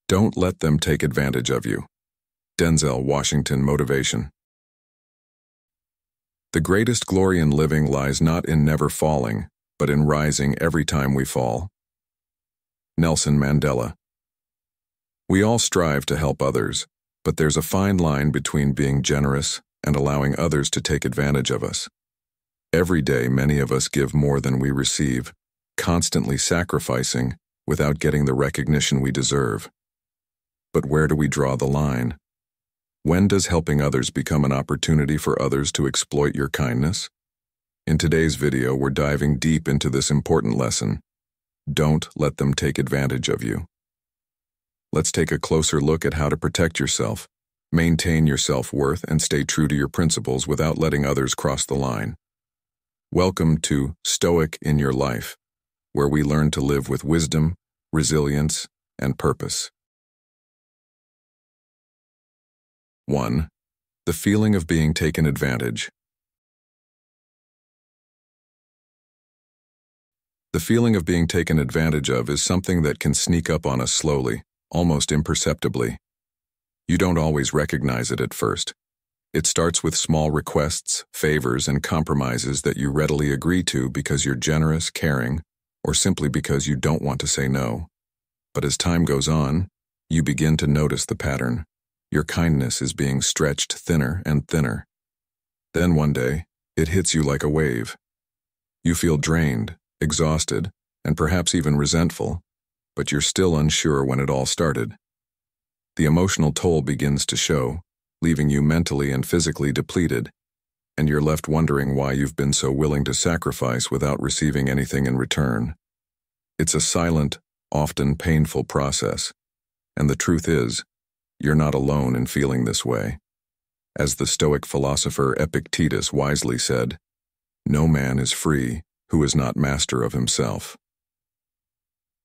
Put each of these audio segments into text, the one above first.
Don't let them take advantage of you. Denzel Washington motivation. The greatest glory in living lies not in never falling, but in rising every time we fall. Nelson Mandela. We all strive to help others, but there's a fine line between being generous and allowing others to take advantage of us. Every day, many of us give more than we receive, constantly sacrificing without getting the recognition we deserve. But where do we draw the line? When does helping others become an opportunity for others to exploit your kindness? In today's video, we're diving deep into this important lesson. Don't let them take advantage of you. Let's take a closer look at how to protect yourself, maintain your self-worth, and stay true to your principles without letting others cross the line. Welcome to Stoic in Your Life, where we learn to live with wisdom, resilience, and purpose. 1. The feeling of being taken advantage. The feeling of being taken advantage of is something that can sneak up on us slowly, almost imperceptibly. You don't always recognize it at first. It starts with small requests, favors, and compromises that you readily agree to because you're generous, caring, or simply because you don't want to say no. But as time goes on, you begin to notice the pattern. Your kindness is being stretched thinner and thinner. Then one day, it hits you like a wave. You feel drained, exhausted, and perhaps even resentful, but you're still unsure when it all started. The emotional toll begins to show, leaving you mentally and physically depleted, and you're left wondering why you've been so willing to sacrifice without receiving anything in return. It's a silent, often painful process, and the truth is, you're not alone in feeling this way. As the Stoic philosopher Epictetus wisely said, "No man is free who is not master of himself."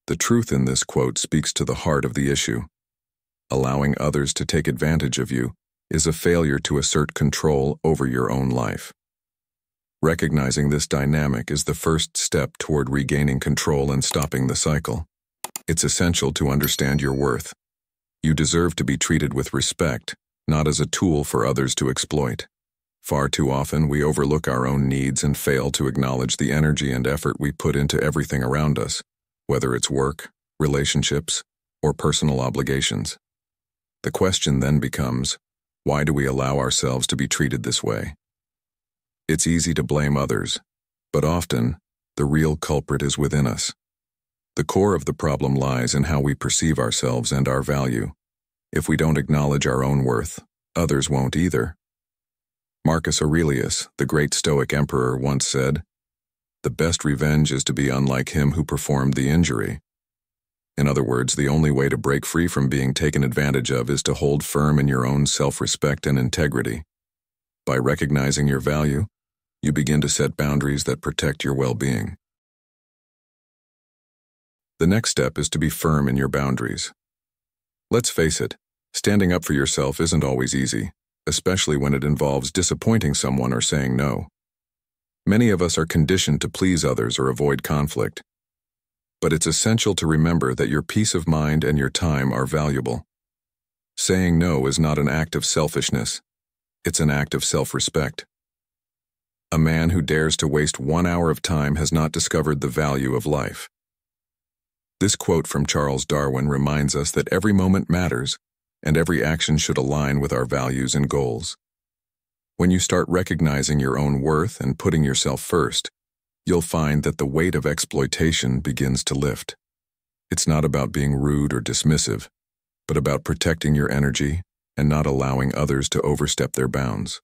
The truth in this quote speaks to the heart of the issue. Allowing others to take advantage of you is a failure to assert control over your own life. Recognizing this dynamic is the first step toward regaining control and stopping the cycle. It's essential to understand your worth. You deserve to be treated with respect, not as a tool for others to exploit. Far too often, we overlook our own needs and fail to acknowledge the energy and effort we put into everything around us, whether it's work, relationships, or personal obligations. The question then becomes, why do we allow ourselves to be treated this way? It's easy to blame others, but often, the real culprit is within us. The core of the problem lies in how we perceive ourselves and our value. If we don't acknowledge our own worth, others won't either. Marcus Aurelius, the great Stoic emperor, once said, "The best revenge is to be unlike him who performed the injury." In other words, the only way to break free from being taken advantage of is to hold firm in your own self-respect and integrity. By recognizing your value, you begin to set boundaries that protect your well-being. The next step is to be firm in your boundaries. Let's face it, standing up for yourself isn't always easy, especially when it involves disappointing someone or saying no. Many of us are conditioned to please others or avoid conflict. But it's essential to remember that your peace of mind and your time are valuable. Saying no is not an act of selfishness, it's an act of self-respect. A man who dares to waste 1 hour of time has not discovered the value of life. This quote from Charles Darwin reminds us that every moment matters, and every action should align with our values and goals. When you start recognizing your own worth and putting yourself first, you'll find that the weight of exploitation begins to lift. It's not about being rude or dismissive, but about protecting your energy and not allowing others to overstep their bounds.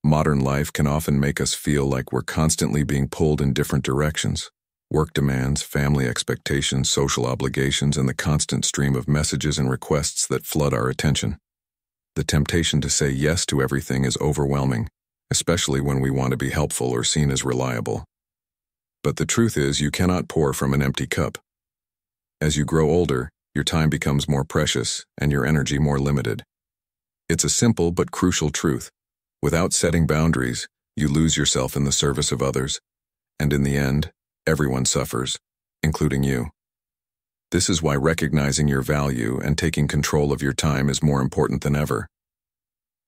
Modern life can often make us feel like we're constantly being pulled in different directions. Work demands, family expectations, social obligations, and the constant stream of messages and requests that flood our attention. The temptation to say yes to everything is overwhelming, especially when we want to be helpful or seen as reliable. But the truth is, you cannot pour from an empty cup. As you grow older, your time becomes more precious and your energy more limited. It's a simple but crucial truth. Without setting boundaries, you lose yourself in the service of others, and in the end, everyone suffers, including you. This is why recognizing your value and taking control of your time is more important than ever.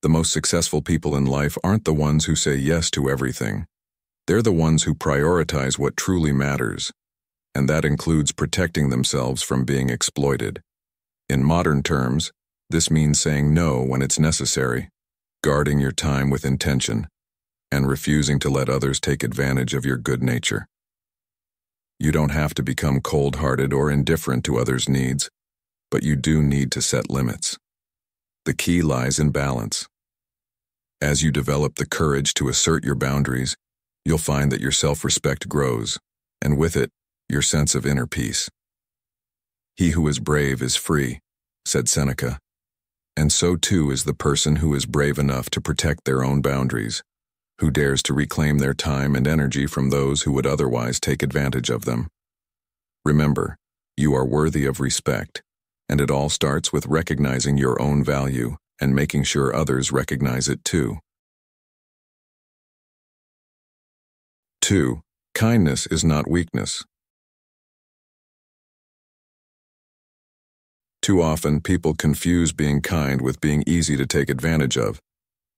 The most successful people in life aren't the ones who say yes to everything. They're the ones who prioritize what truly matters, and that includes protecting themselves from being exploited. In modern terms, this means saying no when it's necessary, guarding your time with intention, and refusing to let others take advantage of your good nature. You don't have to become cold-hearted or indifferent to others' needs, but you do need to set limits. The key lies in balance. As you develop the courage to assert your boundaries, you'll find that your self-respect grows, and with it, your sense of inner peace. "He who is brave is free," said Seneca, and so too is the person who is brave enough to protect their own boundaries, who dares to reclaim their time and energy from those who would otherwise take advantage of them. Remember, you are worthy of respect, and it all starts with recognizing your own value and making sure others recognize it too. 2. Kindness is not weakness. Too often, people confuse being kind with being easy to take advantage of.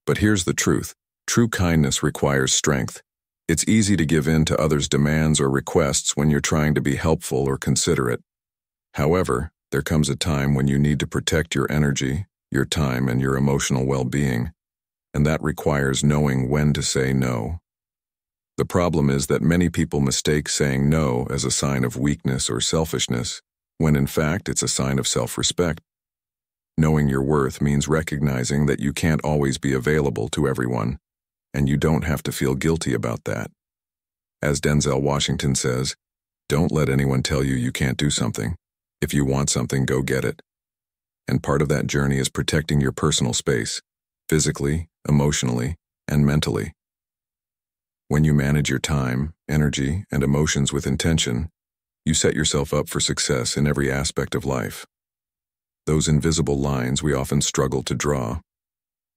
But here's the truth. True kindness requires strength. It's easy to give in to others' demands or requests when you're trying to be helpful or considerate. However, there comes a time when you need to protect your energy, your time, and your emotional well-being, and that requires knowing when to say no. The problem is that many people mistake saying no as a sign of weakness or selfishness, when in fact it's a sign of self-respect. Knowing your worth means recognizing that you can't always be available to everyone, and you don't have to feel guilty about that. As Denzel Washington says, "Don't let anyone tell you you can't do something. If you want something, go get it." And part of that journey is protecting your personal space, physically, emotionally, and mentally. When you manage your time, energy, and emotions with intention, you set yourself up for success in every aspect of life. Those invisible lines we often struggle to draw.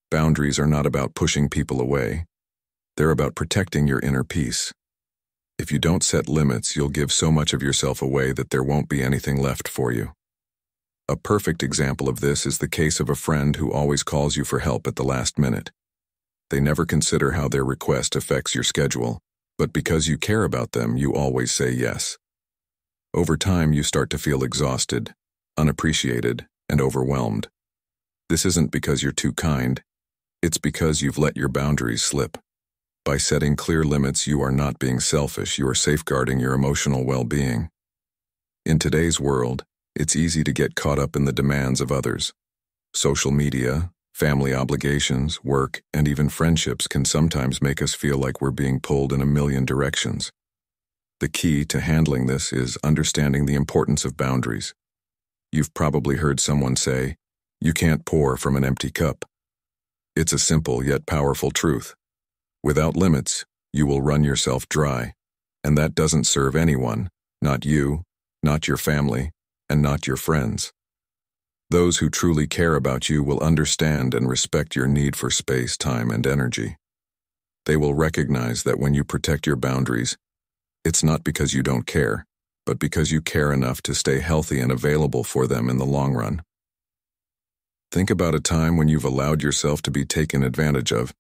Boundaries are not about pushing people away. They're about protecting your inner peace. If you don't set limits, you'll give so much of yourself away that there won't be anything left for you. A perfect example of this is the case of a friend who always calls you for help at the last minute. They never consider how their request affects your schedule, but because you care about them, you always say yes. Over time, you start to feel exhausted, unappreciated, and overwhelmed. This isn't because you're too kind. It's because you've let your boundaries slip. By setting clear limits, you are not being selfish, you are safeguarding your emotional well-being. In today's world, it's easy to get caught up in the demands of others. Social media, family obligations, work, and even friendships can sometimes make us feel like we're being pulled in a million directions. The key to handling this is understanding the importance of boundaries. You've probably heard someone say, "You can't pour from an empty cup." It's a simple yet powerful truth. Without limits, you will run yourself dry, and that doesn't serve anyone, not you, not your family, and not your friends. Those who truly care about you will understand and respect your need for space, time, and energy. They will recognize that when you protect your boundaries, it's not because you don't care, but because you care enough to stay healthy and available for them in the long run. Think about a time when you've allowed yourself to be taken advantage of.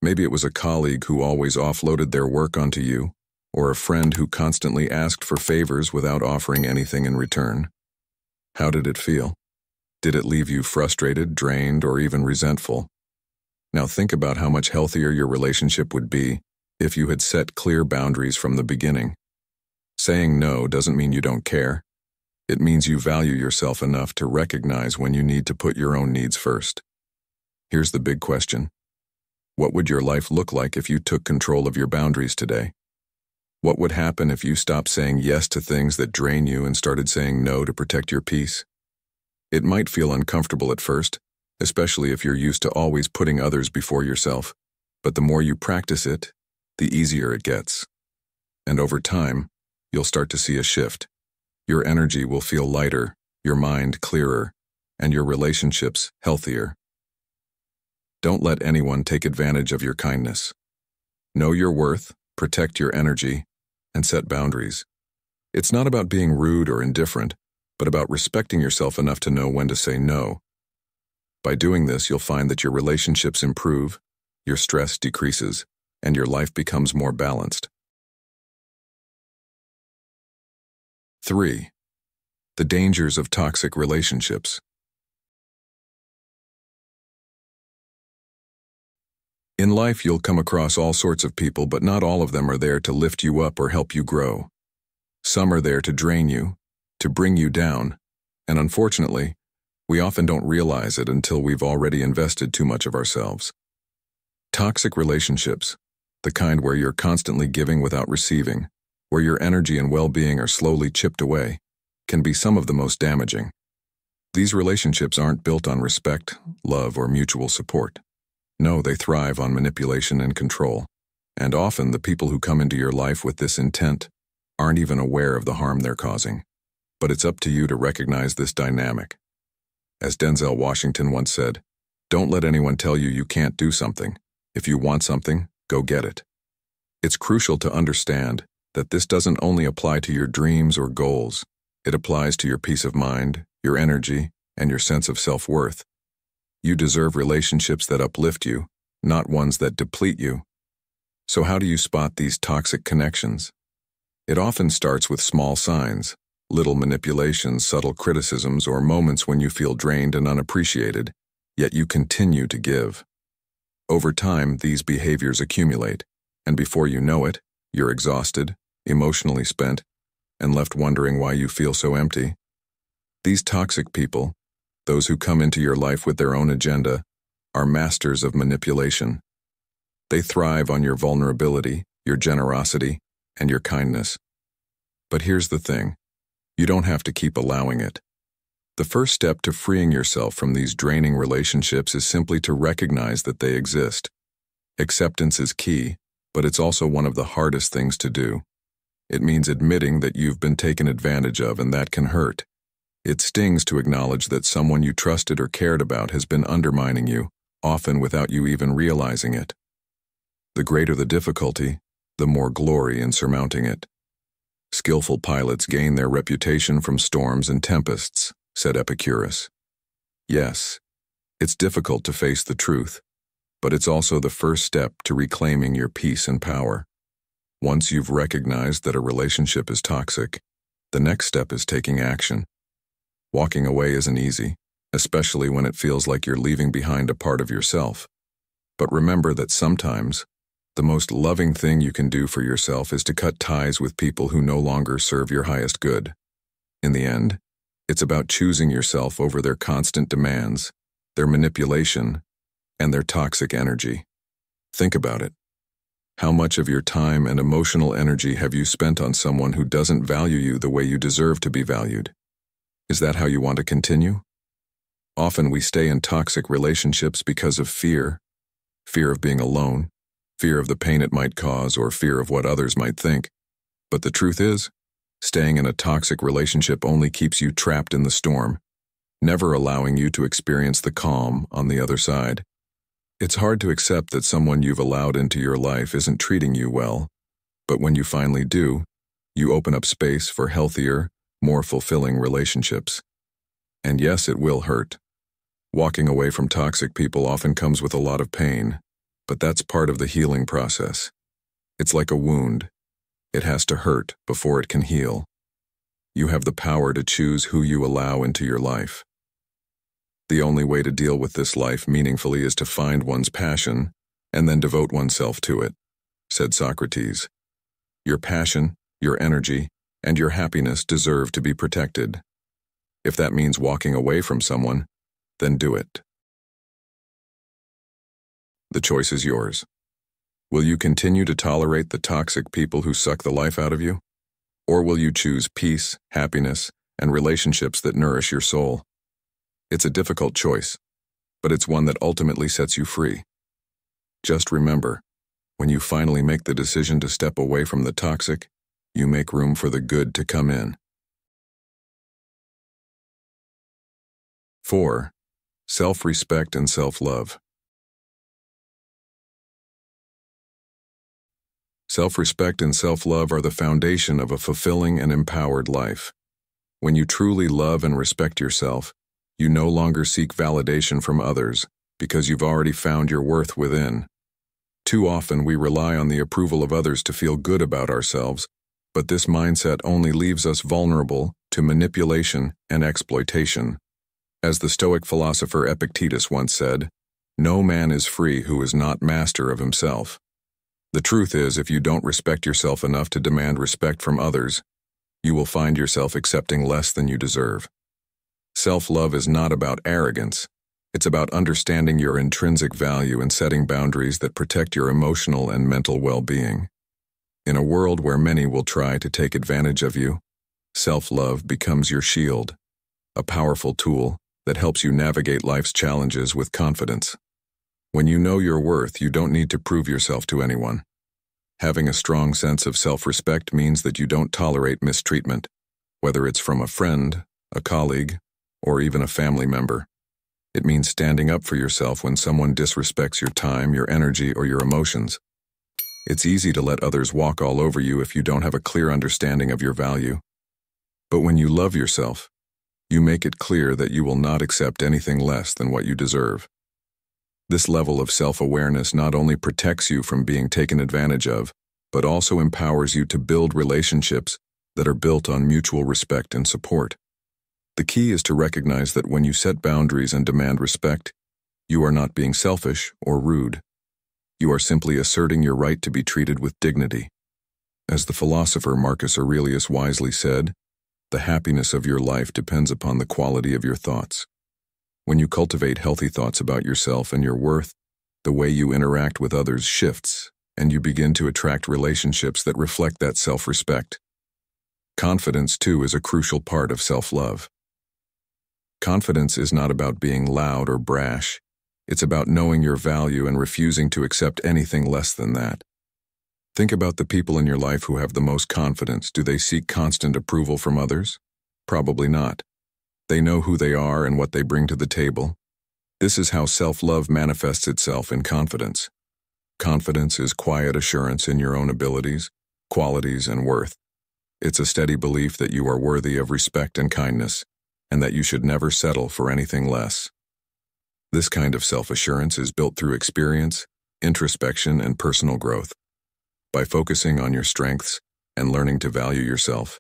Maybe it was a colleague who always offloaded their work onto you, or a friend who constantly asked for favors without offering anything in return. How did it feel? Did it leave you frustrated, drained, or even resentful? Now think about how much healthier your relationship would be if you had set clear boundaries from the beginning. Saying no doesn't mean you don't care. It means you value yourself enough to recognize when you need to put your own needs first. Here's the big question. What would your life look like if you took control of your boundaries today? What would happen if you stopped saying yes to things that drain you and started saying no to protect your peace? It might feel uncomfortable at first, especially if you're used to always putting others before yourself, but the more you practice it, the easier it gets. And over time, you'll start to see a shift. Your energy will feel lighter, your mind clearer, and your relationships healthier. Don't let anyone take advantage of your kindness. Know your worth, protect your energy, and set boundaries. It's not about being rude or indifferent. but about respecting yourself enough to know when to say no. By doing this, you'll find that your relationships improve, your stress decreases, and your life becomes more balanced. 3. The dangers of toxic relationships. In life, you'll come across all sorts of people, but not all of them are there to lift you up or help you grow. Some are there to drain you, to bring you down, and unfortunately, we often don't realize it until we've already invested too much of ourselves. Toxic relationships, the kind where you're constantly giving without receiving, where your energy and well-being are slowly chipped away, can be some of the most damaging. These relationships aren't built on respect, love, or mutual support. No, they thrive on manipulation and control, and often the people who come into your life with this intent aren't even aware of the harm they're causing. But it's up to you to recognize this dynamic. As Denzel Washington once said, "Don't let anyone tell you you can't do something. If you want something, go get it." It's crucial to understand that this doesn't only apply to your dreams or goals. It applies to your peace of mind, your energy, and your sense of self-worth. You deserve relationships that uplift you, not ones that deplete you. So how do you spot these toxic connections? It often starts with small signs, little manipulations, subtle criticisms, or moments when you feel drained and unappreciated, yet you continue to give. Over time, these behaviors accumulate, and before you know it, you're exhausted, emotionally spent, and left wondering why you feel so empty. These toxic people, those who come into your life with their own agenda, are masters of manipulation. They thrive on your vulnerability, your generosity, and your kindness. But here's the thing. You don't have to keep allowing it. The first step to freeing yourself from these draining relationships is simply to recognize that they exist. Acceptance is key, but it's also one of the hardest things to do. It means admitting that you've been taken advantage of, and that can hurt. It stings to acknowledge that someone you trusted or cared about has been undermining you, often without you even realizing it. The greater the difficulty, the more glory in surmounting it. Skillful pilots gain their reputation from storms and tempests, said Epicurus. Yes, it's difficult to face the truth, but it's also the first step to reclaiming your peace and power. Once you've recognized that a relationship is toxic, the next step is taking action. Walking away isn't easy, especially when it feels like you're leaving behind a part of yourself. But remember that sometimes, the most loving thing you can do for yourself is to cut ties with people who no longer serve your highest good. In the end, it's about choosing yourself over their constant demands, their manipulation, and their toxic energy. Think about it. How much of your time and emotional energy have you spent on someone who doesn't value you the way you deserve to be valued? Is that how you want to continue? Often we stay in toxic relationships because of fear of being alone, fear of the pain it might cause, or fear of what others might think. But the truth is, staying in a toxic relationship only keeps you trapped in the storm, never allowing you to experience the calm on the other side. It's hard to accept that someone you've allowed into your life isn't treating you well, but when you finally do, you open up space for healthier, more fulfilling relationships. And yes, it will hurt. Walking away from toxic people often comes with a lot of pain, but that's part of the healing process. It's like a wound. It has to hurt before it can heal. You have the power to choose who you allow into your life. The only way to deal with this life meaningfully is to find one's passion and then devote oneself to it, said Socrates. Your passion, your energy, and your happiness deserve to be protected. If that means walking away from someone, then do it. The choice is yours. Will you continue to tolerate the toxic people who suck the life out of you? Or will you choose peace, happiness, and relationships that nourish your soul? It's a difficult choice, but it's one that ultimately sets you free. Just remember, when you finally make the decision to step away from the toxic, you make room for the good to come in. 4. Self-respect and self-love. Self-respect and self-love are the foundation of a fulfilling and empowered life. When you truly love and respect yourself, you no longer seek validation from others because you've already found your worth within. Too often we rely on the approval of others to feel good about ourselves, but this mindset only leaves us vulnerable to manipulation and exploitation. As the Stoic philosopher Epictetus once said, "No man is free who is not master of himself." The truth is, if you don't respect yourself enough to demand respect from others, you will find yourself accepting less than you deserve. Self-love is not about arrogance. It's about understanding your intrinsic value and setting boundaries that protect your emotional and mental well-being. In a world where many will try to take advantage of you, self-love becomes your shield, a powerful tool that helps you navigate life's challenges with confidence. When you know your worth, you don't need to prove yourself to anyone. Having a strong sense of self-respect means that you don't tolerate mistreatment, whether it's from a friend, a colleague, or even a family member. It means standing up for yourself when someone disrespects your time, your energy, or your emotions. It's easy to let others walk all over you if you don't have a clear understanding of your value. But when you love yourself, you make it clear that you will not accept anything less than what you deserve. This level of self-awareness not only protects you from being taken advantage of, but also empowers you to build relationships that are built on mutual respect and support. The key is to recognize that when you set boundaries and demand respect, you are not being selfish or rude. You are simply asserting your right to be treated with dignity. As the philosopher Marcus Aurelius wisely said, "The happiness of your life depends upon the quality of your thoughts." When you cultivate healthy thoughts about yourself and your worth, the way you interact with others shifts, and you begin to attract relationships that reflect that self-respect. Confidence, too, is a crucial part of self-love. Confidence is not about being loud or brash. It's about knowing your value and refusing to accept anything less than that. Think about the people in your life who have the most confidence. Do they seek constant approval from others? Probably not. They know who they are and what they bring to the table. This is how self-love manifests itself in confidence. Confidence is quiet assurance in your own abilities, qualities, and worth. It's a steady belief that you are worthy of respect and kindness, and that you should never settle for anything less. This kind of self-assurance is built through experience, introspection, and personal growth. By focusing on your strengths and learning to value yourself,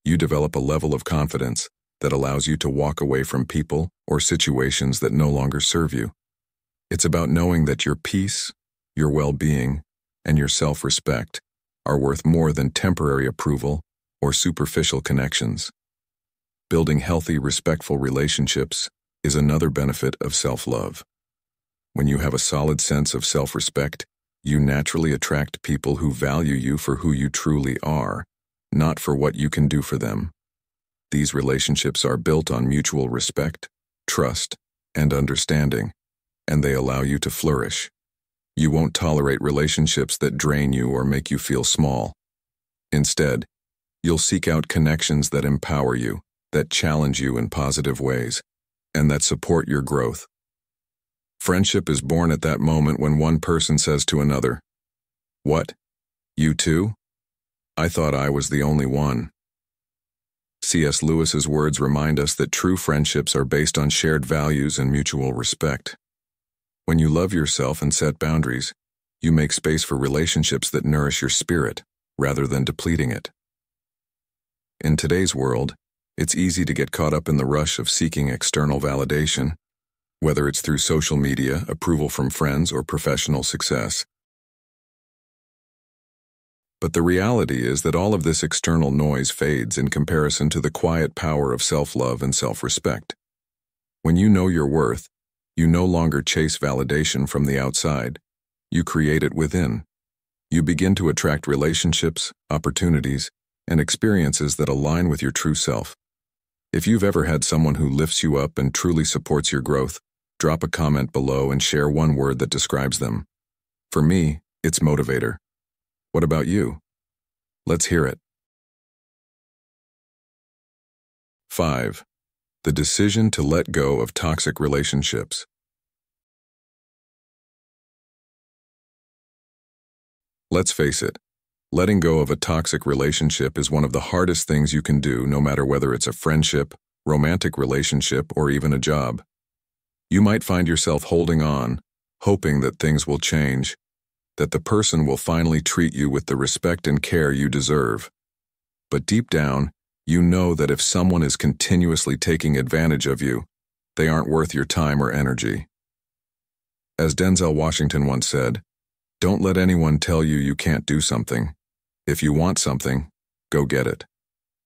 you develop a level of confidence that allows you to walk away from people or situations that no longer serve you. It's about knowing that your peace, your well-being, and your self-respect are worth more than temporary approval or superficial connections. Building healthy, respectful relationships is another benefit of self-love. When you have a solid sense of self-respect, you naturally attract people who value you for who you truly are, not for what you can do for them. These relationships are built on mutual respect, trust, and understanding, and they allow you to flourish. You won't tolerate relationships that drain you or make you feel small. Instead, you'll seek out connections that empower you, that challenge you in positive ways, and that support your growth. Friendship is born at that moment when one person says to another, "What? You too? I thought I was the only one." C.S. Lewis's words remind us that true friendships are based on shared values and mutual respect. When you love yourself and set boundaries, you make space for relationships that nourish your spirit, rather than depleting it. In today's world, it's easy to get caught up in the rush of seeking external validation, whether it's through social media, approval from friends, or professional success. But the reality is that all of this external noise fades in comparison to the quiet power of self-love and self-respect. When you know your worth, you no longer chase validation from the outside. You create it within. You begin to attract relationships, opportunities, and experiences that align with your true self. If you've ever had someone who lifts you up and truly supports your growth, drop a comment below and share one word that describes them. For me, it's motivator. What about you? Let's hear it. 5. The decision to let go of toxic relationships. Let's face it, Letting go of a toxic relationship is one of the hardest things you can do, no matter whether it's a friendship, romantic relationship, or even a job. You might find yourself holding on, hoping that things will change, that the person will finally treat you with the respect and care you deserve. But deep down, you know that if someone is continuously taking advantage of you, they aren't worth your time or energy. As Denzel Washington once said, "Don't let anyone tell you you can't do something. If you want something, go get it."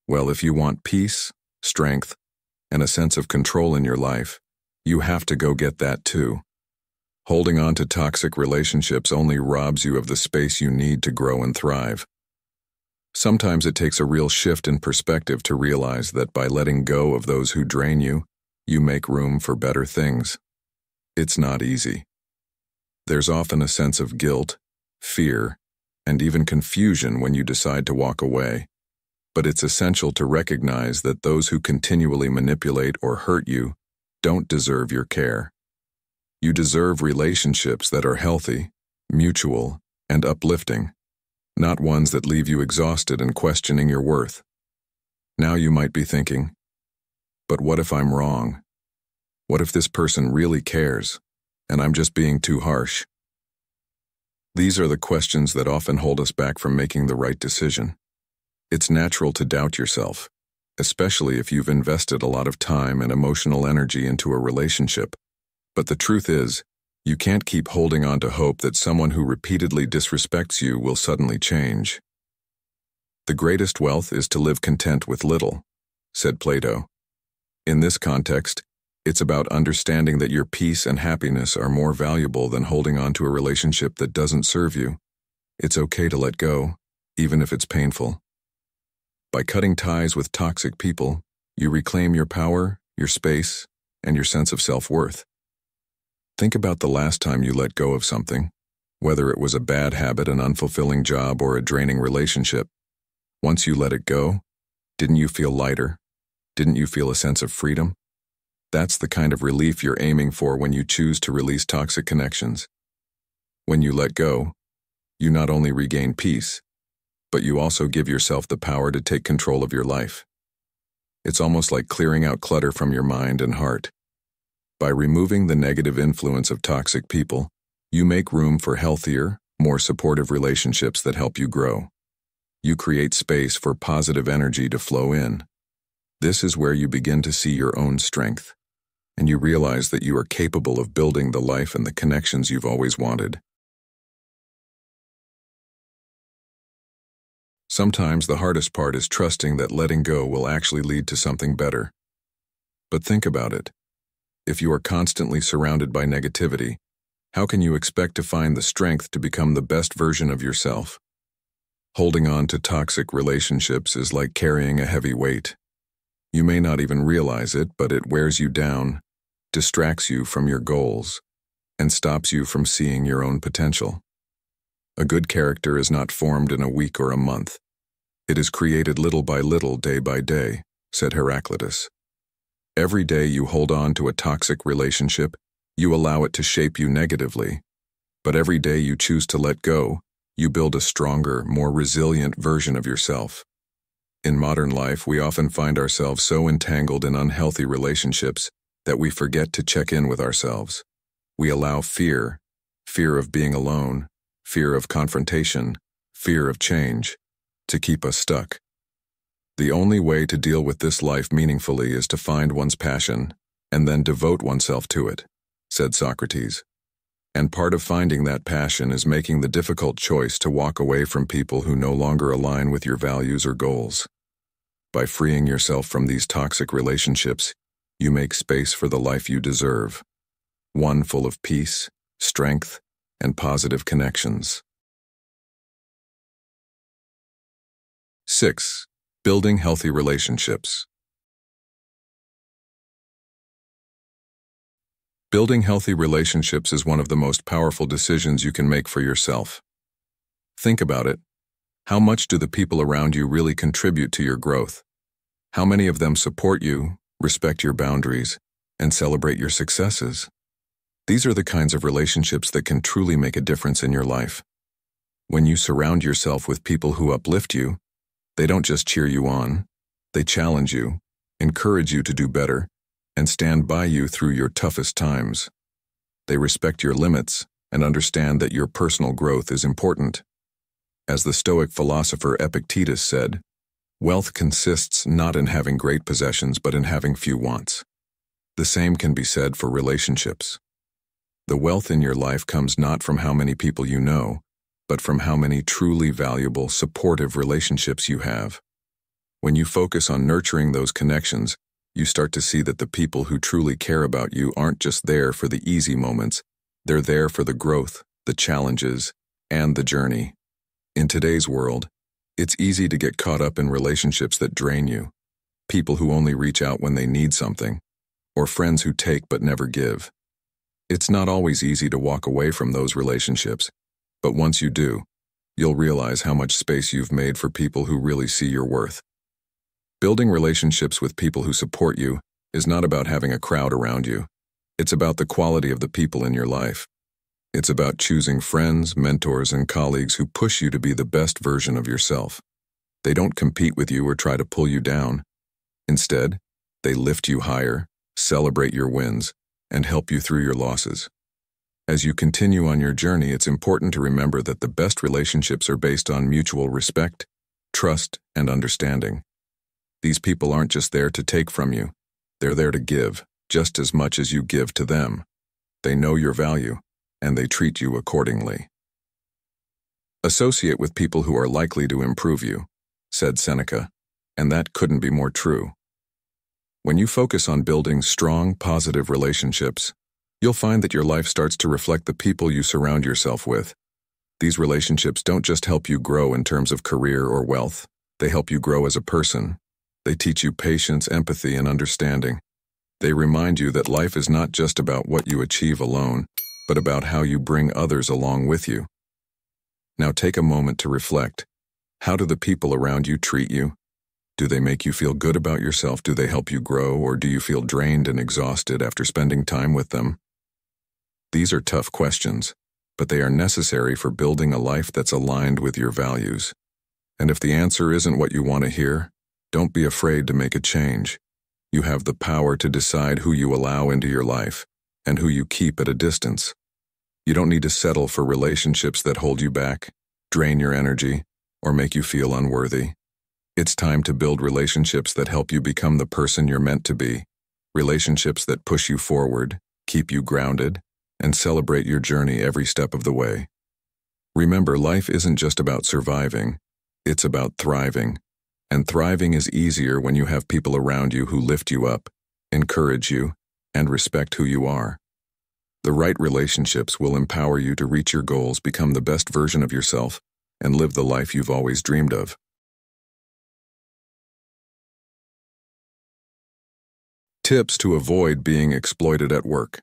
Well, if you want peace, strength, and a sense of control in your life, you have to go get that too. Holding on to toxic relationships only robs you of the space you need to grow and thrive. Sometimes it takes a real shift in perspective to realize that by letting go of those who drain you, you make room for better things. It's not easy. There's often a sense of guilt, fear, and even confusion when you decide to walk away. But it's essential to recognize that those who continually manipulate or hurt you don't deserve your care. You deserve relationships that are healthy, mutual, and uplifting, not ones that leave you exhausted and questioning your worth. Now you might be thinking, but what if I'm wrong? What if this person really cares, and I'm just being too harsh? These are the questions that often hold us back from making the right decision. It's natural to doubt yourself, especially if you've invested a lot of time and emotional energy into a relationship. But the truth is, you can't keep holding on to hope that someone who repeatedly disrespects you will suddenly change. The greatest wealth is to live content with little, said Plato. In this context, it's about understanding that your peace and happiness are more valuable than holding on to a relationship that doesn't serve you. It's okay to let go, even if it's painful. By cutting ties with toxic people, you reclaim your power, your space, and your sense of self-worth. Think about the last time you let go of something, whether it was a bad habit, an unfulfilling job, or a draining relationship. Once you let it go, didn't you feel lighter? Didn't you feel a sense of freedom? That's the kind of relief you're aiming for when you choose to release toxic connections. When you let go, you not only regain peace, but you also give yourself the power to take control of your life. It's almost like clearing out clutter from your mind and heart. By removing the negative influence of toxic people, you make room for healthier, more supportive relationships that help you grow. You create space for positive energy to flow in. This is where you begin to see your own strength, and you realize that you are capable of building the life and the connections you've always wanted. Sometimes the hardest part is trusting that letting go will actually lead to something better. But think about it. If you are constantly surrounded by negativity, how can you expect to find the strength to become the best version of yourself? Holding on to toxic relationships is like carrying a heavy weight. You may not even realize it, but it wears you down, distracts you from your goals, and stops you from seeing your own potential. A good character is not formed in a week or a month. It is created little by little, day by day, said Heraclitus. Every day you hold on to a toxic relationship, you allow it to shape you negatively. But every day you choose to let go, you build a stronger, more resilient version of yourself. In modern life, we often find ourselves so entangled in unhealthy relationships that we forget to check in with ourselves. We allow fear of being alone, fear of confrontation, fear of change, to keep us stuck. The only way to deal with this life meaningfully is to find one's passion and then devote oneself to it, said Socrates. And part of finding that passion is making the difficult choice to walk away from people who no longer align with your values or goals. By freeing yourself from these toxic relationships, you make space for the life you deserve, one full of peace, strength, and positive connections. 6. Building healthy relationships. Building healthy relationships is one of the most powerful decisions you can make for yourself. Think about it. How much do the people around you really contribute to your growth? How many of them support you, respect your boundaries, and celebrate your successes? These are the kinds of relationships that can truly make a difference in your life. When you surround yourself with people who uplift you, they don't just cheer you on, they challenge you, encourage you to do better, and stand by you through your toughest times. They respect your limits and understand that your personal growth is important. As the Stoic philosopher Epictetus said, wealth consists not in having great possessions but in having few wants. The same can be said for relationships. The wealth in your life comes not from how many people you know, but from how many truly valuable, supportive relationships you have. When you focus on nurturing those connections, you start to see that the people who truly care about you aren't just there for the easy moments, they're there for the growth, the challenges, and the journey. In today's world, it's easy to get caught up in relationships that drain you, people who only reach out when they need something, or friends who take but never give. It's not always easy to walk away from those relationships, but once you do, you'll realize how much space you've made for people who really see your worth. Building relationships with people who support you is not about having a crowd around you. It's about the quality of the people in your life. It's about choosing friends, mentors, and colleagues who push you to be the best version of yourself. They don't compete with you or try to pull you down. Instead, they lift you higher, celebrate your wins, and help you through your losses. As you continue on your journey, it's important to remember that the best relationships are based on mutual respect, trust, and understanding. These people aren't just there to take from you, they're there to give, just as much as you give to them. They know your value, and they treat you accordingly. Associate with people who are likely to improve you, said Seneca, and that couldn't be more true. When you focus on building strong, positive relationships, you'll find that your life starts to reflect the people you surround yourself with. These relationships don't just help you grow in terms of career or wealth, they help you grow as a person. They teach you patience, empathy, and understanding. They remind you that life is not just about what you achieve alone, but about how you bring others along with you. Now take a moment to reflect. How do the people around you treat you? Do they make you feel good about yourself? Do they help you grow, or do you feel drained and exhausted after spending time with them? These are tough questions, but they are necessary for building a life that's aligned with your values. And if the answer isn't what you want to hear, don't be afraid to make a change. You have the power to decide who you allow into your life and who you keep at a distance. You don't need to settle for relationships that hold you back, drain your energy, or make you feel unworthy. It's time to build relationships that help you become the person you're meant to be, relationships that push you forward, keep you grounded, and celebrate your journey every step of the way. Remember, life isn't just about surviving, it's about thriving. And thriving is easier when you have people around you who lift you up, encourage you, and respect who you are. The right relationships will empower you to reach your goals, become the best version of yourself, and live the life you've always dreamed of. Tips to avoid being exploited at work.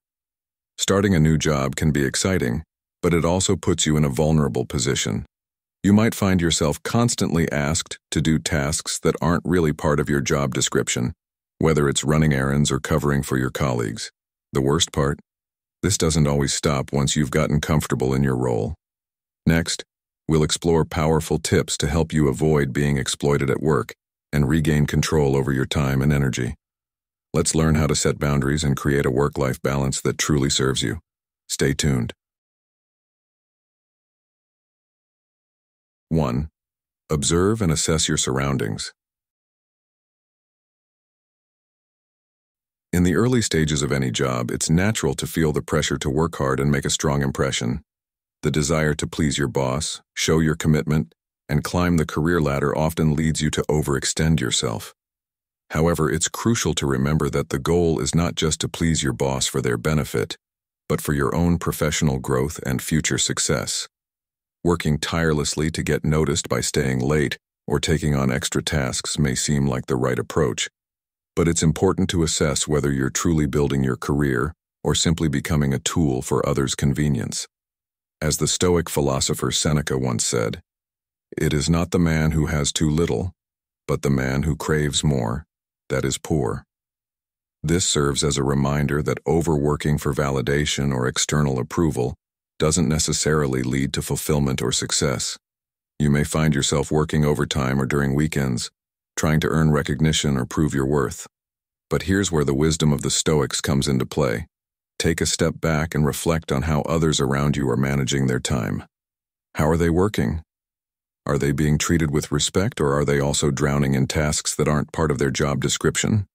Starting a new job can be exciting, but it also puts you in a vulnerable position. You might find yourself constantly asked to do tasks that aren't really part of your job description, whether it's running errands or covering for your colleagues. The worst part? This doesn't always stop once you've gotten comfortable in your role. Next, we'll explore powerful tips to help you avoid being exploited at work and regain control over your time and energy. Let's learn how to set boundaries and create a work-life balance that truly serves you. Stay tuned. 1. Observe and assess your surroundings. In the early stages of any job, it's natural to feel the pressure to work hard and make a strong impression. The desire to please your boss, show your commitment, and climb the career ladder often leads you to overextend yourself. However, it's crucial to remember that the goal is not just to please your boss for their benefit, but for your own professional growth and future success. Working tirelessly to get noticed by staying late or taking on extra tasks may seem like the right approach, but it's important to assess whether you're truly building your career or simply becoming a tool for others' convenience. As the Stoic philosopher Seneca once said, "It is not the man who has too little, but the man who craves more, that is poor." This serves as a reminder that overworking for validation or external approval doesn't necessarily lead to fulfillment or success. You may find yourself working overtime or during weekends, trying to earn recognition or prove your worth. But here's where the wisdom of the Stoics comes into play. Take a step back and reflect on how others around you are managing their time. How are they working? Are they being treated with respect, or are they also drowning in tasks that aren't part of their job description?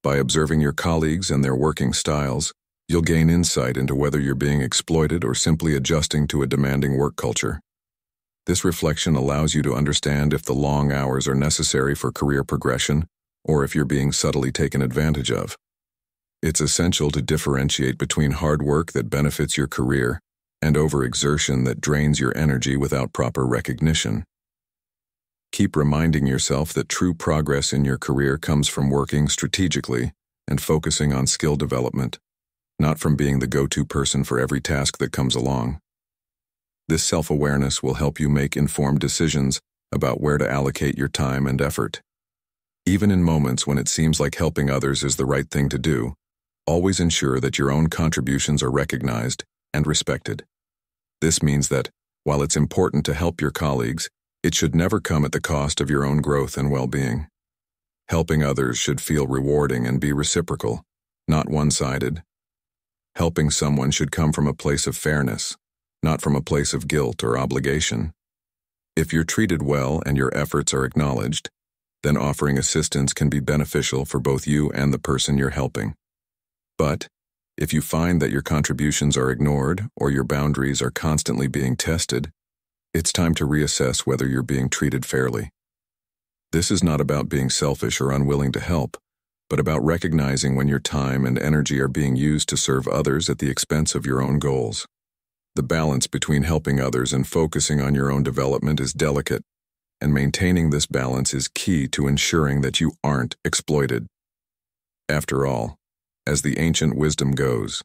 By observing your colleagues and their working styles, you'll gain insight into whether you're being exploited or simply adjusting to a demanding work culture. This reflection allows you to understand if the long hours are necessary for career progression or if you're being subtly taken advantage of. It's essential to differentiate between hard work that benefits your career and overexertion that drains your energy without proper recognition. Keep reminding yourself that true progress in your career comes from working strategically and focusing on skill development, not from being the go-to person for every task that comes along. This self-awareness will help you make informed decisions about where to allocate your time and effort. Even in moments when it seems like helping others is the right thing to do, always ensure that your own contributions are recognized and respected. This means that, while it's important to help your colleagues, it should never come at the cost of your own growth and well-being. Helping others should feel rewarding and be reciprocal, not one-sided. Helping someone should come from a place of fairness, not from a place of guilt or obligation. If you're treated well and your efforts are acknowledged, then offering assistance can be beneficial for both you and the person you're helping. But, if you find that your contributions are ignored or your boundaries are constantly being tested, it's time to reassess whether you're being treated fairly. This is not about being selfish or unwilling to help, but about recognizing when your time and energy are being used to serve others at the expense of your own goals. The balance between helping others and focusing on your own development is delicate, and maintaining this balance is key to ensuring that you aren't exploited. After all, as the ancient wisdom goes,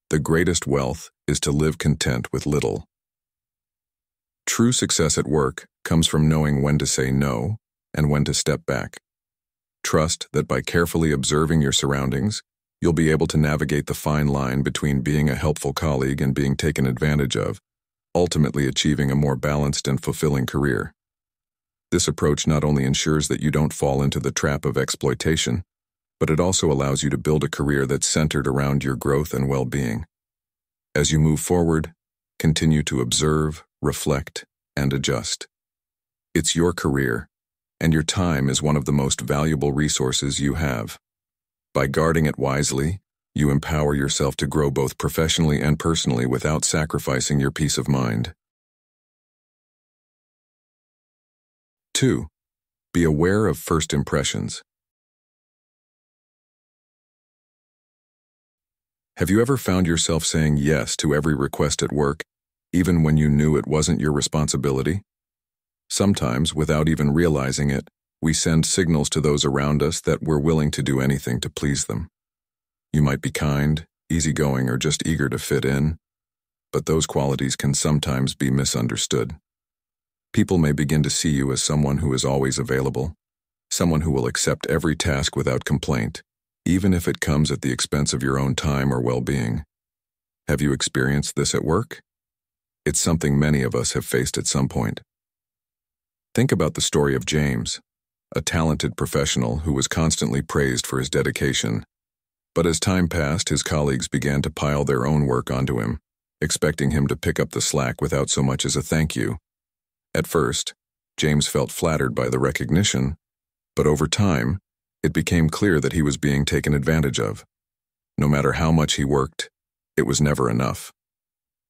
the greatest wealth is to live content with little. True success at work comes from knowing when to say no and when to step back. Trust that by carefully observing your surroundings, you'll be able to navigate the fine line between being a helpful colleague and being taken advantage of, ultimately achieving a more balanced and fulfilling career. This approach not only ensures that you don't fall into the trap of exploitation, but it also allows you to build a career that's centered around your growth and well-being. As you move forward, continue to observe, reflect, and adjust. It's your career, and your time is one of the most valuable resources you have. By guarding it wisely, you empower yourself to grow both professionally and personally without sacrificing your peace of mind. 2. Be aware of first impressions. Have you ever found yourself saying yes to every request at work, even when you knew it wasn't your responsibility? Sometimes, without even realizing it, we send signals to those around us that we're willing to do anything to please them. You might be kind, easygoing, or just eager to fit in, but those qualities can sometimes be misunderstood. People may begin to see you as someone who is always available, someone who will accept every task without complaint, even if it comes at the expense of your own time or well-being. Have you experienced this at work? It's something many of us have faced at some point. Think about the story of James, a talented professional who was constantly praised for his dedication. But as time passed, his colleagues began to pile their own work onto him, expecting him to pick up the slack without so much as a thank you. At first, James felt flattered by the recognition, but over time, it became clear that he was being taken advantage of. No matter how much he worked, it was never enough.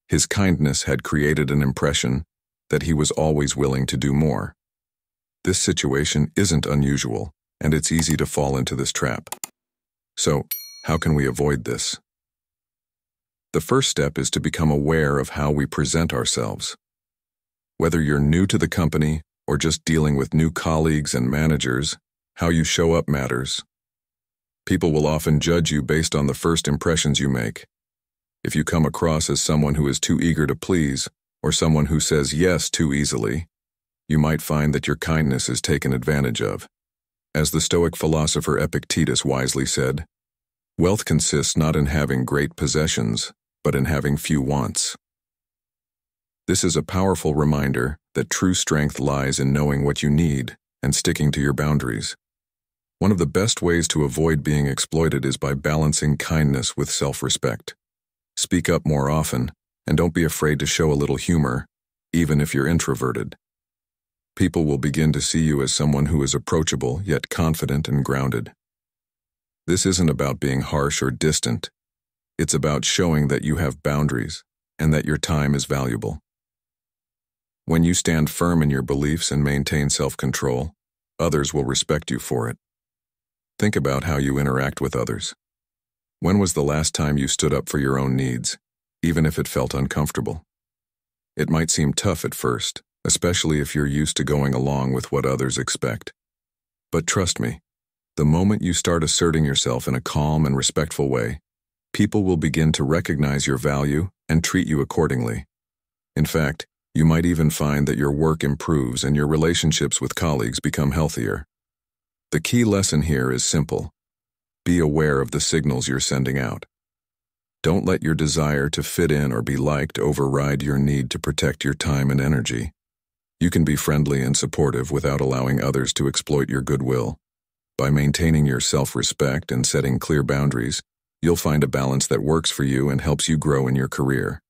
His kindness had created an impression that he was always willing to do more. This situation isn't unusual, and it's easy to fall into this trap. So, how can we avoid this? The first step is to become aware of how we present ourselves. Whether you're new to the company or just dealing with new colleagues and managers, how you show up matters. People will often judge you based on the first impressions you make. If you come across as someone who is too eager to please, or someone who says yes too easily, you might find that your kindness is taken advantage of. As the Stoic philosopher Epictetus wisely said, "Wealth consists not in having great possessions, but in having few wants. This is a powerful reminder that true strength lies in knowing what you need and sticking to your boundaries. One of the best ways to avoid being exploited is by balancing kindness with self-respect. Speak up more often, and don't be afraid to show a little humor, even if you're introverted. People will begin to see you as someone who is approachable yet confident and grounded. This isn't about being harsh or distant. It's about showing that you have boundaries and that your time is valuable. When you stand firm in your beliefs and maintain self-control, others will respect you for it. Think about how you interact with others. When was the last time you stood up for your own needs, even if it felt uncomfortable? It might seem tough at first, especially if you're used to going along with what others expect. But trust me, the moment you start asserting yourself in a calm and respectful way, people will begin to recognize your value and treat you accordingly. In fact, you might even find that your work improves and your relationships with colleagues become healthier. The key lesson here is simple. Be aware of the signals you're sending out. Don't let your desire to fit in or be liked override your need to protect your time and energy. You can be friendly and supportive without allowing others to exploit your goodwill. By maintaining your self-respect and setting clear boundaries, you'll find a balance that works for you and helps you grow in your career.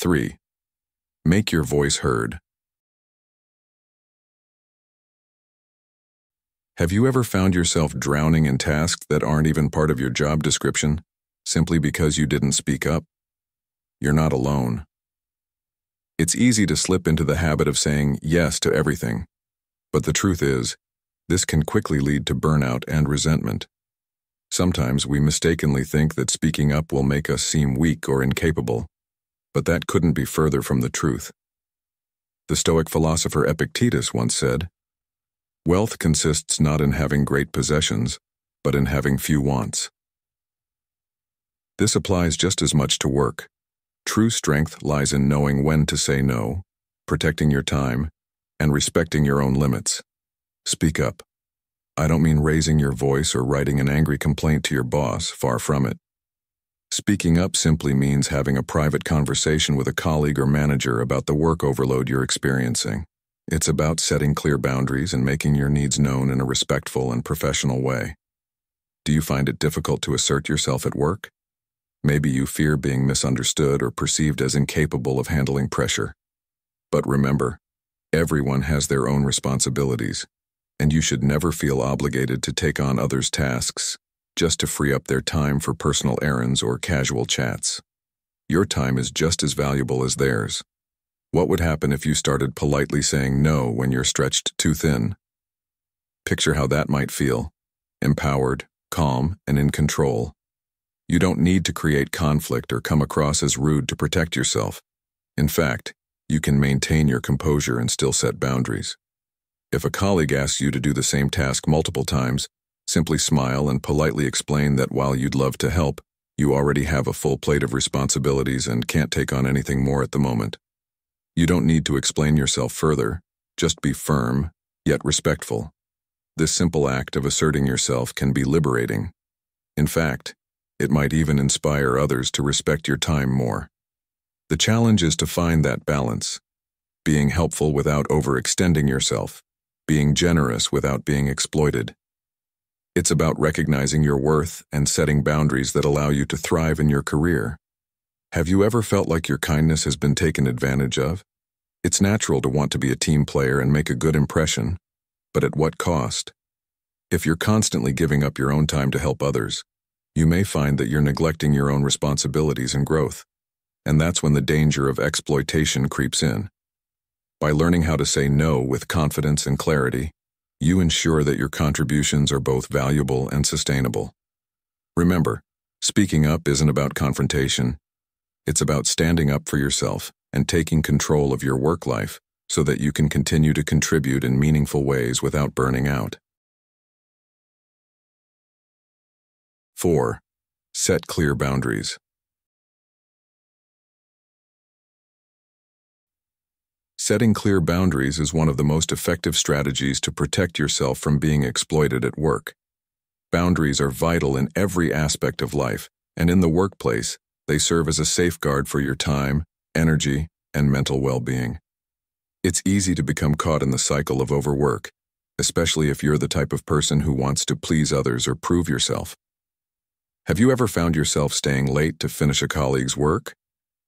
3. Make your voice heard. Have you ever found yourself drowning in tasks that aren't even part of your job description, simply because you didn't speak up? You're not alone. It's easy to slip into the habit of saying yes to everything, but the truth is, this can quickly lead to burnout and resentment. Sometimes we mistakenly think that speaking up will make us seem weak or incapable, but that couldn't be further from the truth. The Stoic philosopher Epictetus once said, "Wealth consists not in having great possessions, but in having few wants." This applies just as much to work. True strength lies in knowing when to say no, protecting your time, and respecting your own limits. Speak up. I don't mean raising your voice or writing an angry complaint to your boss, far from it. Speaking up simply means having a private conversation with a colleague or manager about the work overload you're experiencing. It's about setting clear boundaries and making your needs known in a respectful and professional way. Do you find it difficult to assert yourself at work? Maybe you fear being misunderstood or perceived as incapable of handling pressure. But remember, everyone has their own responsibilities, and you should never feel obligated to take on others' tasks just to free up their time for personal errands or casual chats. Your time is just as valuable as theirs. What would happen if you started politely saying no when you're stretched too thin? Picture how that might feel. Empowered, calm, and in control. You don't need to create conflict or come across as rude to protect yourself. In fact, you can maintain your composure and still set boundaries. If a colleague asks you to do the same task multiple times, simply smile and politely explain that while you'd love to help, you already have a full plate of responsibilities and can't take on anything more at the moment. You don't need to explain yourself further, just be firm, yet respectful. This simple act of asserting yourself can be liberating. In fact, it might even inspire others to respect your time more. The challenge is to find that balance, being helpful without overextending yourself, being generous without being exploited. It's about recognizing your worth and setting boundaries that allow you to thrive in your career. Have you ever felt like your kindness has been taken advantage of? It's natural to want to be a team player and make a good impression, but at what cost? If you're constantly giving up your own time to help others, you may find that you're neglecting your own responsibilities and growth, and that's when the danger of exploitation creeps in. By learning how to say no with confidence and clarity, you ensure that your contributions are both valuable and sustainable. Remember, speaking up isn't about confrontation. It's about standing up for yourself and taking control of your work life so that you can continue to contribute in meaningful ways without burning out. 4. Set clear boundaries. Setting clear boundaries is one of the most effective strategies to protect yourself from being exploited at work. Boundaries are vital in every aspect of life, and in the workplace, they serve as a safeguard for your time, energy, and mental well-being. It's easy to become caught in the cycle of overwork, especially if you're the type of person who wants to please others or prove yourself. Have you ever found yourself staying late to finish a colleague's work,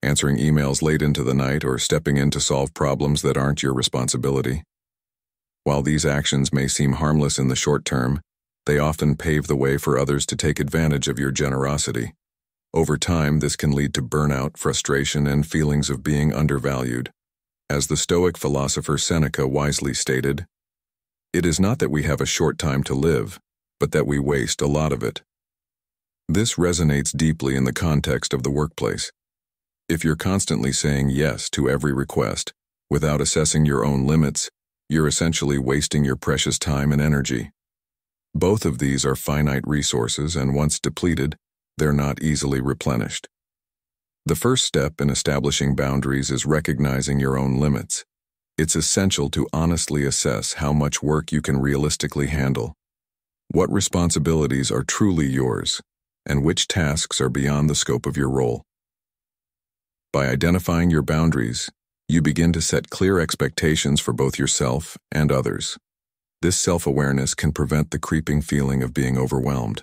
answering emails late into the night, or stepping in to solve problems that aren't your responsibility? While these actions may seem harmless in the short term, they often pave the way for others to take advantage of your generosity. Over time, this can lead to burnout, frustration, and feelings of being undervalued. As the Stoic philosopher Seneca wisely stated, "It is not that we have a short time to live, but that we waste a lot of it." This resonates deeply in the context of the workplace. If you're constantly saying yes to every request, without assessing your own limits, you're essentially wasting your precious time and energy. Both of these are finite resources, and once depleted, they're not easily replenished. The first step in establishing boundaries is recognizing your own limits. It's essential to honestly assess how much work you can realistically handle. What responsibilities are truly yours, and which tasks are beyond the scope of your role. By identifying your boundaries, you begin to set clear expectations for both yourself and others. This self-awareness can prevent the creeping feeling of being overwhelmed.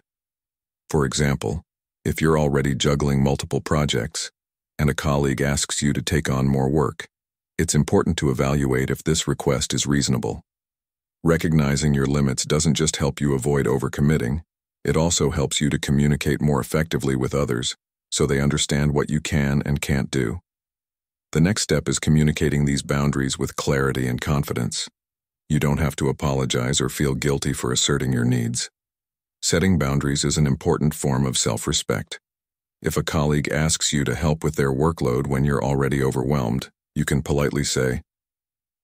For example, if you're already juggling multiple projects, and a colleague asks you to take on more work, it's important to evaluate if this request is reasonable. Recognizing your limits doesn't just help you avoid overcommitting, it also helps you to communicate more effectively with others, so they understand what you can and can't do. The next step is communicating these boundaries with clarity and confidence. You don't have to apologize or feel guilty for asserting your needs. Setting boundaries is an important form of self-respect. If a colleague asks you to help with their workload when you're already overwhelmed, you can politely say,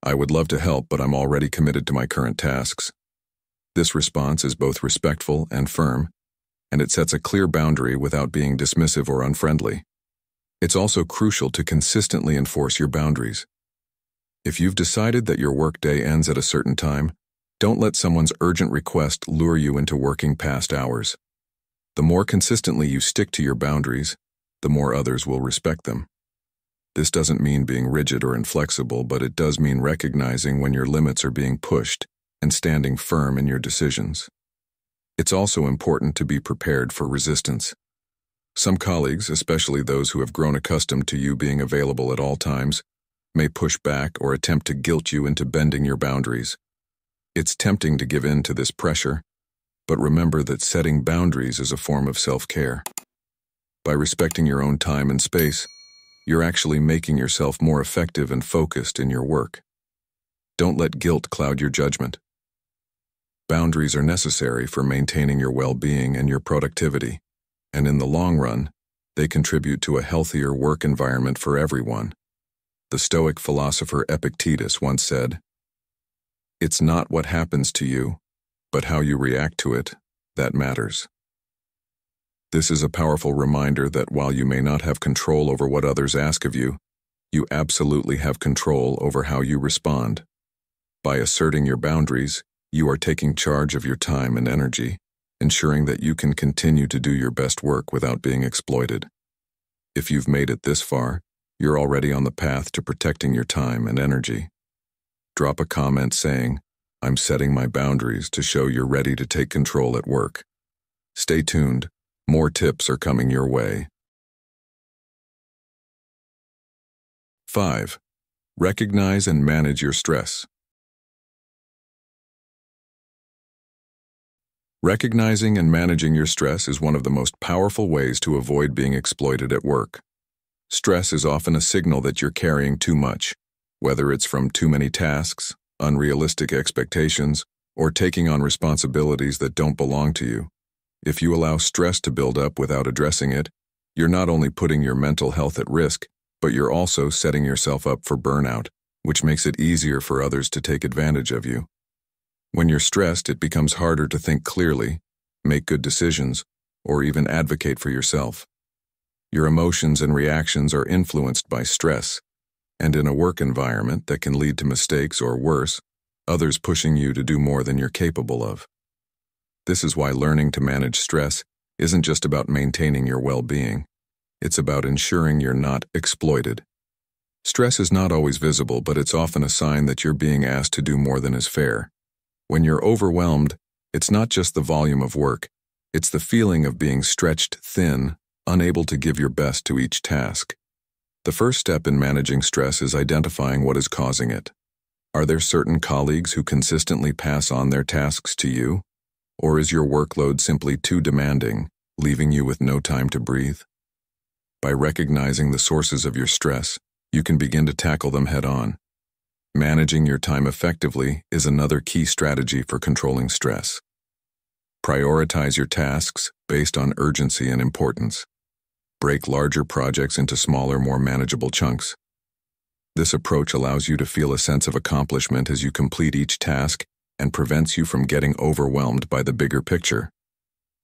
"I would love to help, but I'm already committed to my current tasks." This response is both respectful and firm, and it sets a clear boundary without being dismissive or unfriendly. It's also crucial to consistently enforce your boundaries. If you've decided that your workday ends at a certain time, don't let someone's urgent request lure you into working past hours. The more consistently you stick to your boundaries, the more others will respect them. This doesn't mean being rigid or inflexible, but it does mean recognizing when your limits are being pushed and standing firm in your decisions. It's also important to be prepared for resistance. Some colleagues, especially those who have grown accustomed to you being available at all times, may push back or attempt to guilt you into bending your boundaries. It's tempting to give in to this pressure, but remember that setting boundaries is a form of self-care. By respecting your own time and space, you're actually making yourself more effective and focused in your work. Don't let guilt cloud your judgment. Boundaries are necessary for maintaining your well-being and your productivity, and in the long run, they contribute to a healthier work environment for everyone. The Stoic philosopher Epictetus once said, "It's not what happens to you, but how you react to it, that matters." This is a powerful reminder that while you may not have control over what others ask of you, you absolutely have control over how you respond. By asserting your boundaries, you are taking charge of your time and energy, ensuring that you can continue to do your best work without being exploited. If you've made it this far, you're already on the path to protecting your time and energy. Drop a comment saying, "I'm setting my boundaries," to show you're ready to take control at work. Stay tuned, more tips are coming your way. 5. Recognize and manage your stress. Recognizing and managing your stress is one of the most powerful ways to avoid being exploited at work. Stress is often a signal that you're carrying too much, whether it's from too many tasks, unrealistic expectations, or taking on responsibilities that don't belong to you. If you allow stress to build up without addressing it, you're not only putting your mental health at risk, but you're also setting yourself up for burnout, which makes it easier for others to take advantage of you. When you're stressed, it becomes harder to think clearly, make good decisions, or even advocate for yourself. Your emotions and reactions are influenced by stress, and in a work environment that can lead to mistakes or worse, others pushing you to do more than you're capable of. This is why learning to manage stress isn't just about maintaining your well-being. It's about ensuring you're not exploited. Stress is not always visible, but it's often a sign that you're being asked to do more than is fair. When you're overwhelmed, it's not just the volume of work, it's the feeling of being stretched thin, unable to give your best to each task. The first step in managing stress is identifying what is causing it. Are there certain colleagues who consistently pass on their tasks to you? Or is your workload simply too demanding, leaving you with no time to breathe? By recognizing the sources of your stress, you can begin to tackle them head-on. Managing your time effectively is another key strategy for controlling stress. Prioritize your tasks based on urgency and importance. Break larger projects into smaller, more manageable chunks. This approach allows you to feel a sense of accomplishment as you complete each task and prevents you from getting overwhelmed by the bigger picture.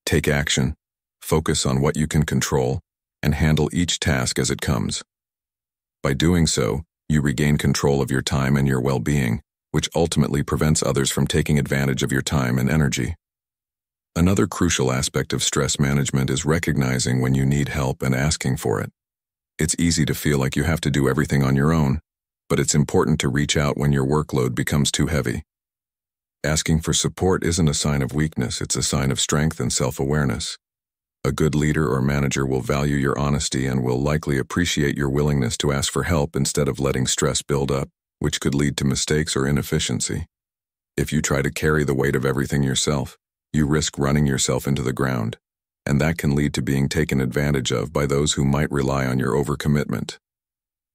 Take action, focus on what you can control, and handle each task as it comes. By doing so, you regain control of your time and your well-being, which ultimately prevents others from taking advantage of your time and energy. Another crucial aspect of stress management is recognizing when you need help and asking for it. It's easy to feel like you have to do everything on your own, but it's important to reach out when your workload becomes too heavy. Asking for support isn't a sign of weakness, it's a sign of strength and self-awareness. A good leader or manager will value your honesty and will likely appreciate your willingness to ask for help instead of letting stress build up, which could lead to mistakes or inefficiency. If you try to carry the weight of everything yourself, you risk running yourself into the ground, and that can lead to being taken advantage of by those who might rely on your overcommitment.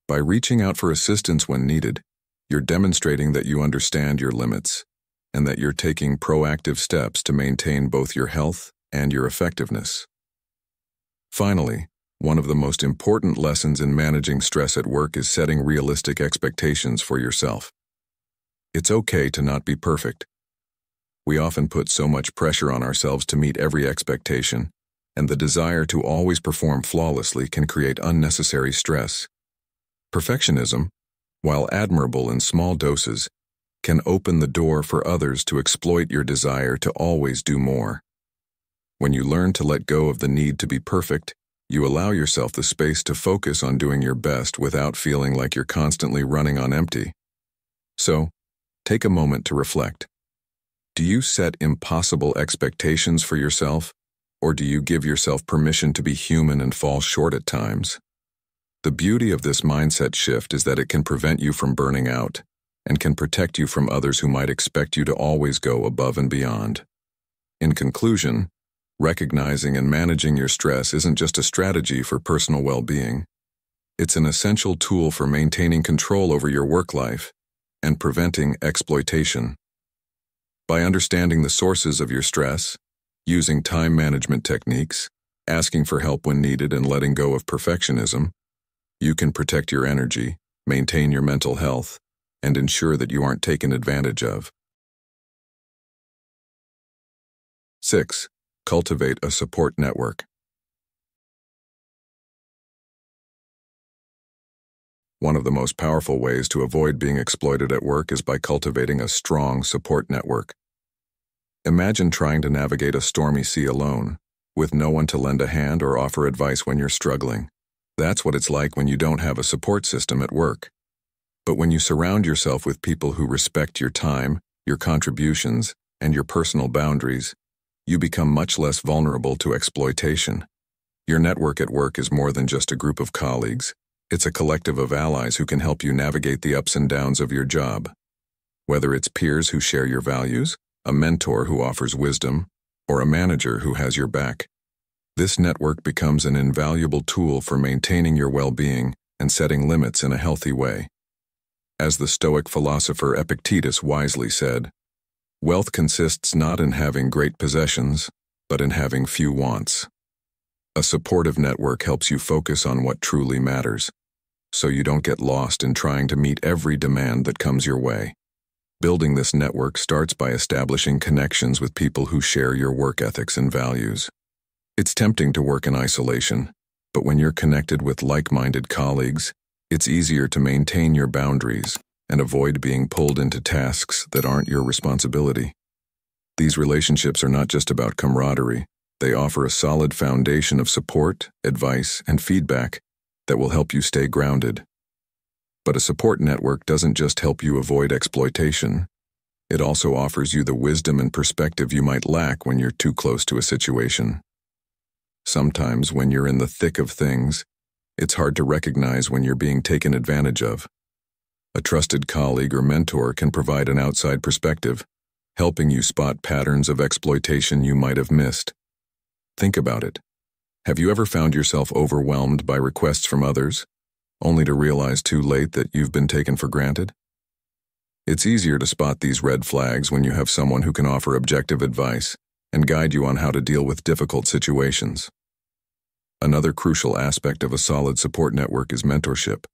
By reaching out for assistance when needed, you're demonstrating that you understand your limits and that you're taking proactive steps to maintain both your health and your effectiveness. Finally, one of the most important lessons in managing stress at work is setting realistic expectations for yourself. It's okay to not be perfect. We often put so much pressure on ourselves to meet every expectation, and the desire to always perform flawlessly can create unnecessary stress. Perfectionism, while admirable in small doses, can open the door for others to exploit your desire to always do more. When you learn to let go of the need to be perfect, you allow yourself the space to focus on doing your best without feeling like you're constantly running on empty. So, take a moment to reflect. Do you set impossible expectations for yourself, or do you give yourself permission to be human and fall short at times? The beauty of this mindset shift is that it can prevent you from burning out and can protect you from others who might expect you to always go above and beyond. In conclusion, recognizing and managing your stress isn't just a strategy for personal well-being. It's an essential tool for maintaining control over your work life and preventing exploitation. By understanding the sources of your stress, using time management techniques, asking for help when needed, and letting go of perfectionism, you can protect your energy, maintain your mental health, and ensure that you aren't taken advantage of. 6. Cultivate a support network. One of the most powerful ways to avoid being exploited at work is by cultivating a strong support network. Imagine trying to navigate a stormy sea alone, with no one to lend a hand or offer advice when you're struggling. That's what it's like when you don't have a support system at work. But when you surround yourself with people who respect your time, your contributions, and your personal boundaries, you become much less vulnerable to exploitation. Your network at work is more than just a group of colleagues. It's a collective of allies who can help you navigate the ups and downs of your job. Whether it's peers who share your values, a mentor who offers wisdom, or a manager who has your back, this network becomes an invaluable tool for maintaining your well-being and setting limits in a healthy way. As the Stoic philosopher Epictetus wisely said, "Wealth consists not in having great possessions, but in having few wants." A supportive network helps you focus on what truly matters, so you don't get lost in trying to meet every demand that comes your way. Building this network starts by establishing connections with people who share your work ethics and values. It's tempting to work in isolation, but when you're connected with like-minded colleagues, it's easier to maintain your boundaries and avoid being pulled into tasks that aren't your responsibility. These relationships are not just about camaraderie. They offer a solid foundation of support, advice, and feedback that will help you stay grounded. But a support network doesn't just help you avoid exploitation. It also offers you the wisdom and perspective you might lack when you're too close to a situation. Sometimes, when you're in the thick of things, it's hard to recognize when you're being taken advantage of. A trusted colleague or mentor can provide an outside perspective, helping you spot patterns of exploitation you might have missed. Think about it. Have you ever found yourself overwhelmed by requests from others, only to realize too late that you've been taken for granted? It's easier to spot these red flags when you have someone who can offer objective advice and guide you on how to deal with difficult situations. Another crucial aspect of a solid support network is mentorship.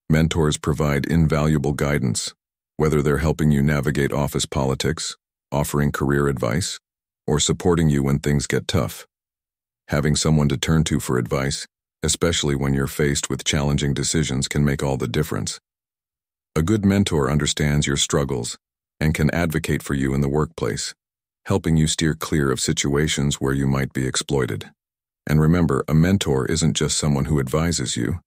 Mentors provide invaluable guidance, whether they're helping you navigate office politics, offering career advice, or supporting you when things get tough. Having someone to turn to for advice, especially when you're faced with challenging decisions, can make all the difference. A good mentor understands your struggles and can advocate for you in the workplace, helping you steer clear of situations where you might be exploited. And remember, a mentor isn't just someone who advises you.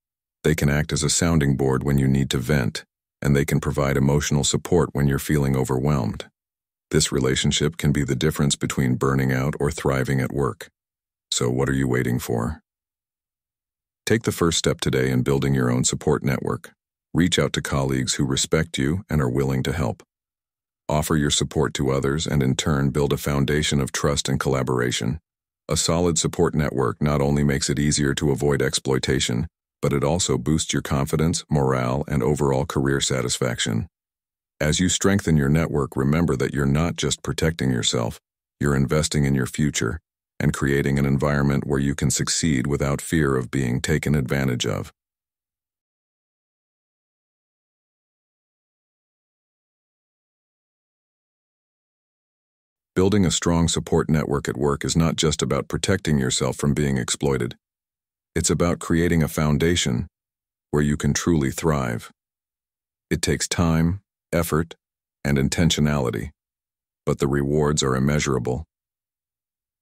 They can act as a sounding board when you need to vent, and they can provide emotional support when you're feeling overwhelmed. This relationship can be the difference between burning out or thriving at work. So what are you waiting for? Take the first step today in building your own support network. Reach out to colleagues who respect you and are willing to help. Offer your support to others and in turn build a foundation of trust and collaboration. A solid support network not only makes it easier to avoid exploitation, but it also boosts your confidence, morale, and overall career satisfaction. As you strengthen your network, remember that you're not just protecting yourself, you're investing in your future and creating an environment where you can succeed without fear of being taken advantage of. Building a strong support network at work is not just about protecting yourself from being exploited. It's about creating a foundation where you can truly thrive. It takes time, effort, and intentionality, but the rewards are immeasurable.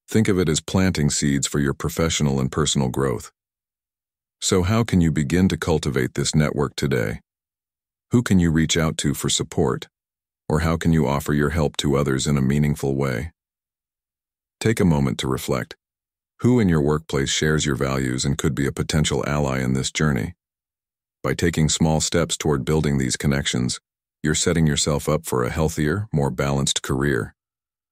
Think of it as planting seeds for your professional and personal growth. So how can you begin to cultivate this network today? Who can you reach out to for support? Or how can you offer your help to others in a meaningful way? Take a moment to reflect. Who in your workplace shares your values and could be a potential ally in this journey? By taking small steps toward building these connections, you're setting yourself up for a healthier, more balanced career.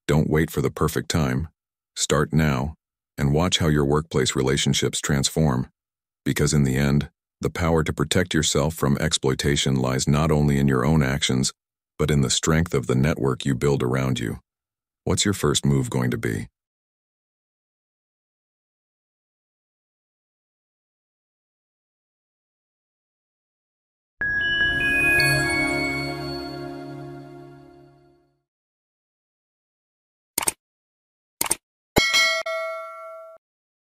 Don't wait for the perfect time. Start now, and watch how your workplace relationships transform. Because in the end, the power to protect yourself from exploitation lies not only in your own actions, but in the strength of the network you build around you. What's your first move going to be?